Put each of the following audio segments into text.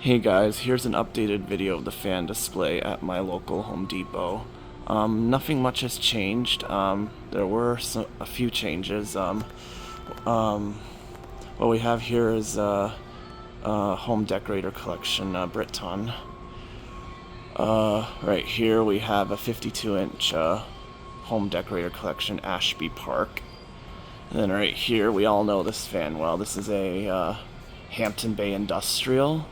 Hey guys, here's an updated video of the fan display at my local Home Depot. Nothing much has changed. There were a few changes. What we have here is Home Decorator Collection Briton. Right here we have a 52-inch Home Decorator Collection Ashby Park. And then right here, we all know this fan well. This is a Hampton Bay Industrial.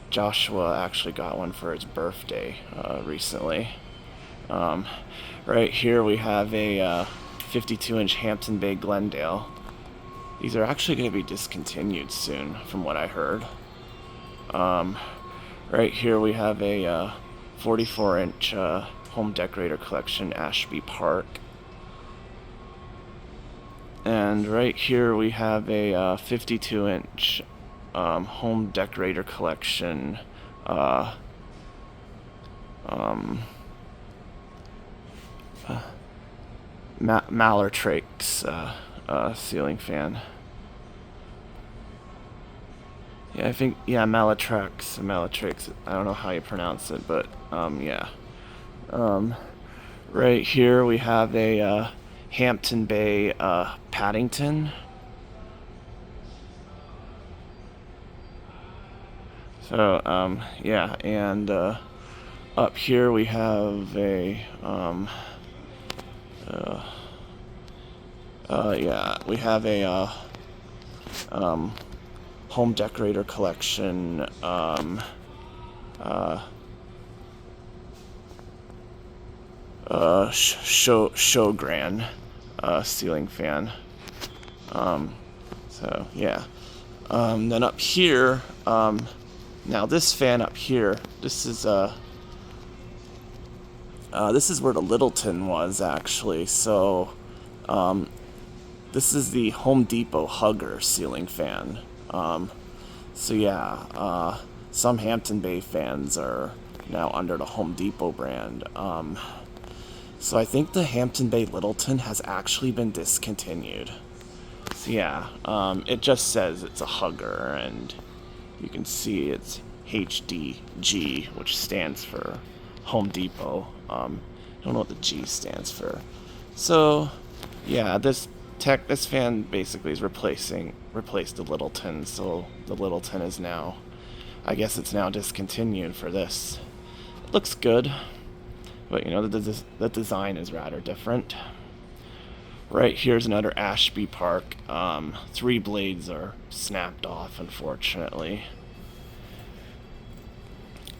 Joshua actually got one for his birthday recently. Right here we have a 52-inch Hampton Bay Glendale. These are actually going to be discontinued soon, from what I heard. Right here we have a 44-inch Home Decorator Collection Ashby Park. And right here we have a 52-inch Home Decorator Collection Malartrax ceiling fan. Yeah, I think, yeah, Malartrax. I don't know how you pronounce it, but yeah. Right here we have a Hampton Bay Paddington. So, yeah, and up here we have a, yeah, we have a Home Decorator Collection, Showgran ceiling fan. So, yeah. Then up here, now this fan up here, this is where the Littleton was actually. So this is the Home Depot Hugger ceiling fan. So yeah, some Hampton Bay fans are now under the Home Depot brand. So I think the Hampton Bay Littleton has actually been discontinued. So yeah, it just says it's a Hugger, and you can see it's HDG, which stands for Home Depot. I don't know what the G stands for. So, yeah, this fan basically is replaced the Littleton. So the Littleton is now, I guess it's now discontinued for this. It looks good, but you know the design is rather different. Right here's another Ashby Park. 3 blades are snapped off, unfortunately.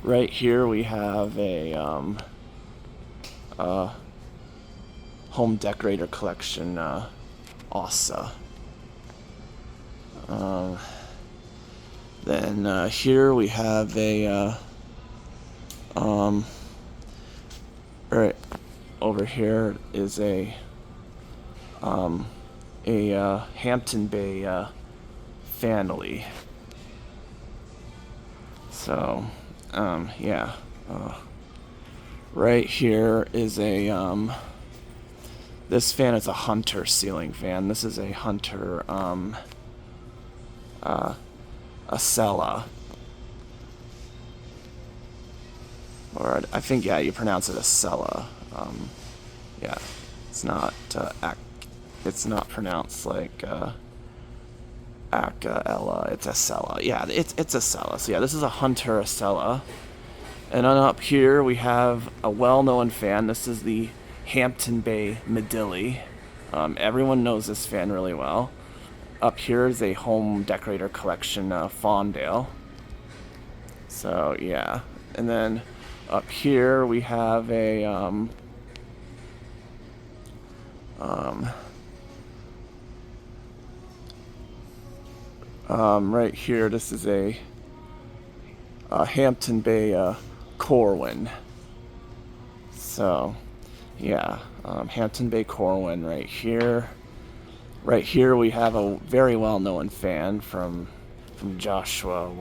Right here we have a Home Decorator Collection Ossa. Then here we have a right over here is a Hampton Bay family. So, yeah. Right here is a this fan is a Hunter ceiling fan. This is a Hunter Acela. Or I think, yeah, you pronounce it Acela. Yeah, it's not pronounced like Acela. It's Acela. Yeah, it's Acela. So yeah, this is a Hunter Acela. And then up here we have a well-known fan. This is the Hampton Bay Medilli. Everyone knows this fan really well. Up here is a Home Decorator Collection Fondale. So yeah, and then up here we have a right here, this is a Hampton Bay Corwin. So, yeah, Hampton Bay Corwin right here. Right here we have a very well-known fan from Joshua.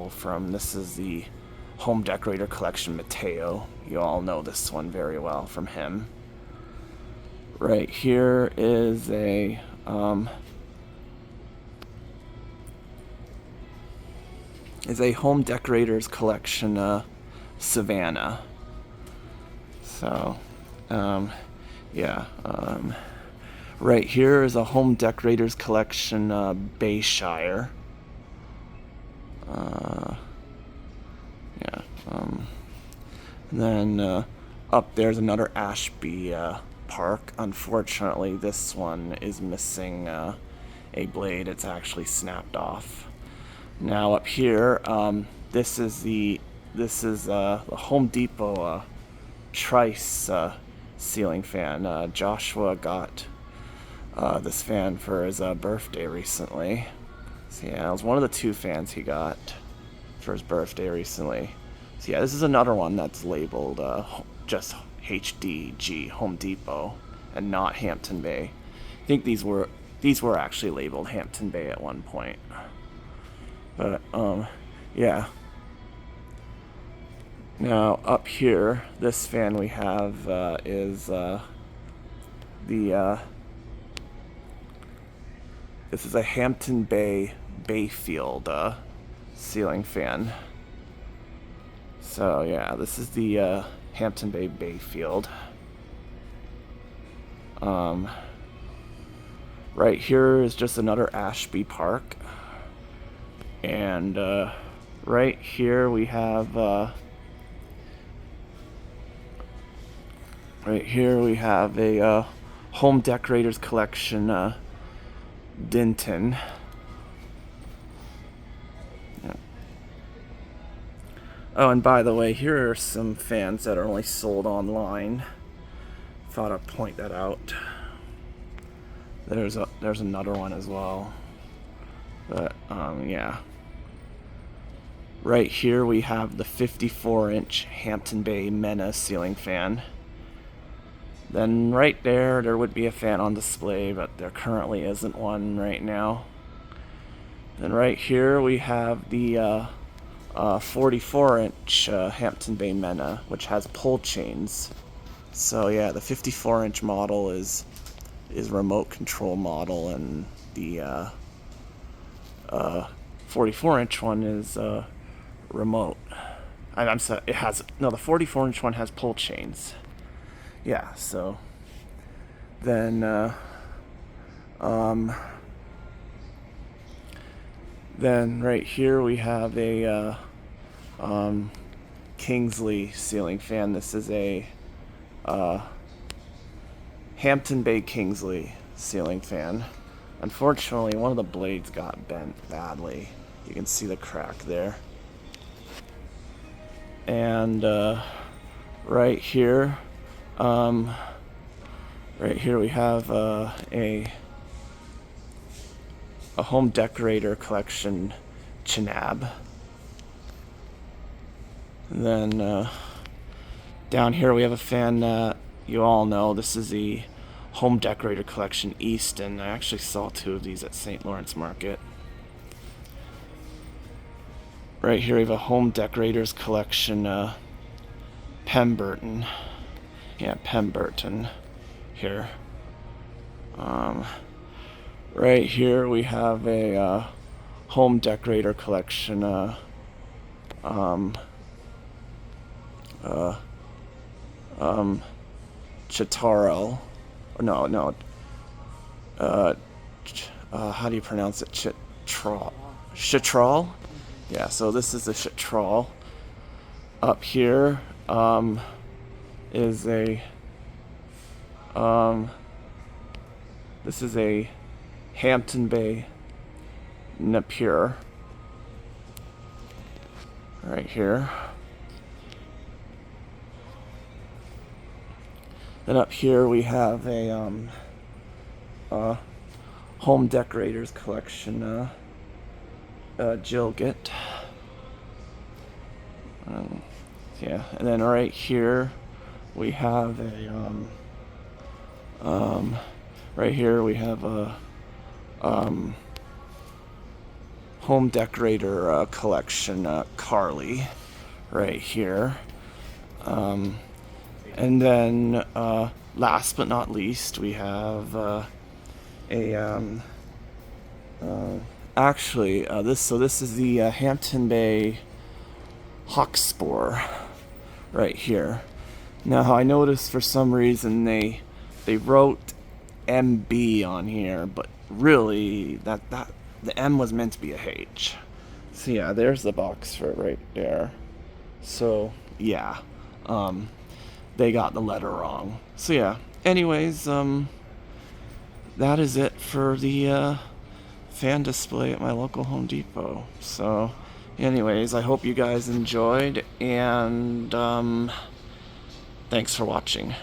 This is the Home Decorator Collection Mateo. You all know this one very well from him. Right here is a is a Home Decorators collection Savannah. So, yeah. Right here is a Home Decorators collection Bayshire. Yeah. And then up there's another Ashby park. Unfortunately, this one is missing a blade. It's actually snapped off. Now up here, this is the Home Depot Trice ceiling fan. Joshua got this fan for his birthday recently. So yeah, it was one of the 2 fans he got for his birthday recently. So yeah, this is another one that's labeled just HDG Home Depot and not Hampton Bay. I think these were actually labeled Hampton Bay at one point. But yeah. Now up here, this fan we have is this is a Hampton Bay Bayfield ceiling fan. So yeah, this is the Hampton Bay Bayfield. Right here is just another Ashby park, and right here we have a Home Decorators collection Denton. Yeah. Oh, and by the way, here are some fans that are only sold online. Thought I'd point that out. There's another one as well. But yeah. Right here we have the 54-inch Hampton Bay Mena ceiling fan. Then right there would be a fan on display, but there currently isn't one right now. Then right here we have the 44-inch Hampton Bay Mena, which has pull chains. So yeah, the 54-inch model is remote control model, and the 44-inch one is remote. I'm sorry, the 44-inch one has pull chains. Yeah, so then right here we have a Kingsley ceiling fan. This is a Hampton Bay Kingsley ceiling fan. Unfortunately, one of the blades got bent badly. You can see the crack there. And right here we have a Home Decorator collection Chinab. And then down here we have a fan that you all know. This is the Home Decorator collection Easton. I actually saw 2 of these at St. Lawrence Market. Right here we have a Home Decorators collection Pemberton. Yeah, Pemberton here. Right here we have a Home Decorator collection Chitaro. No. How do you pronounce it? Chitral? Yeah, so this is the Chitral. Up here is a this is a Hampton Bay Napier right here. Then up here we have a Home Decorators collection Gilgit. Yeah, and then right here we have a Home Decorator collection Carly right here. And then last but not least we have Actually, this is the Hampton Bay Hawkspur right here. Now I noticed for some reason they wrote MB on here, but really that the M was meant to be a H. So yeah, there's the box for it right there. So yeah, they got the letter wrong. So yeah. Anyways, that is it for the fan display at my local Home Depot. So, anyways, I hope you guys enjoyed, and thanks for watching.